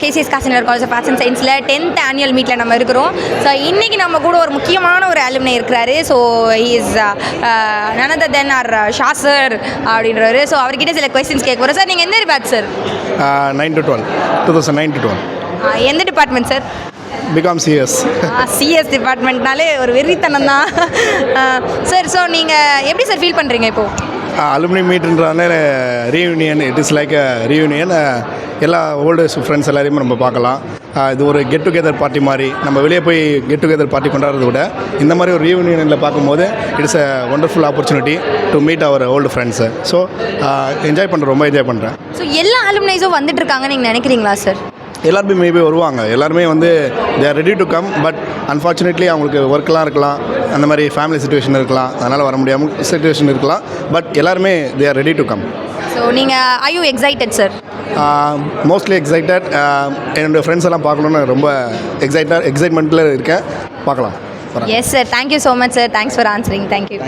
TCS காசினர் college of arts and சயின்ஸில் 10th annual மீட்டில் நம்ம இருக்கிறோம். ஸோ இன்றைக்கி நம்ம கூட ஒரு முக்கியமான ஒரு அலுமினி இருக்கிறாரு. So is none other than our Shah sir அப்படின்றவர். ஸோ அவர்கிட்ட சில கொஸ்டின்ஸ் கேட்க போகிறோம். சார் நீங்கள் எந்த பேட்ச் சார்? 9 to 12, 2009 to 12. எந்த department sir? BCom CS. CS டிபார்ட்மெண்ட்னாலே ஒரு வெறித்தனம் தான் சார். ஸோ நீங்கள் எப்படி சார் ஃபீல் பண்ணுறீங்க இப்போது? அலுமினி மீட்ன்றதால reunion, it is like a reunion. எல்லா ஓல்டு ஃப்ரெண்ட்ஸ் எல்லாரையுமே நம்ம பார்க்கலாம். இது ஒரு கெட் டுகெதர் பார்ட்டி மாதிரி. நம்ம வெளியே போய் கெட் டுகெதர் பார்ட்டி கொண்டாடுறத விட இந்த மாதிரி ஒரு ரீயூனியனில் பார்க்கும்போது it's a wonderful opportunity to meet our old friends. So enjoy பண்ணுறேன், ரொம்ப என்ஜாய் பண்ணுறேன். ஸோ எல்லா அலுமினைஸும் வந்துட்டு இருக்காங்கன்னு நீங்கள் நினைக்கிறீங்களா சார்? எல்லாருமே மேபி வருவாங்க, எல்லாருமே வந்து தே are ready to come. But unfortunately அவங்களுக்கு ஒர்க்லாம் இருக்கலாம், அந்த மாதிரி ஃபேமிலி சுச்சுவேஷன் இருக்கலாம், அதனால் வர முடியாமல் சுச்சுவேஷன் இருக்கலாம். பட் எல்லாருமே they are ready to come. So நீங்கள் are you excited sir? Mostly excited. என்னோடய ஃப்ரெண்ட்ஸ் எல்லாம் பார்க்கணுன்னு ரொம்ப எக்ஸைட்மெண்ட்டில் இருக்கேன். பார்க்கலாம். Yes sir, thank you so much sir. Thanks for answering. Thank you.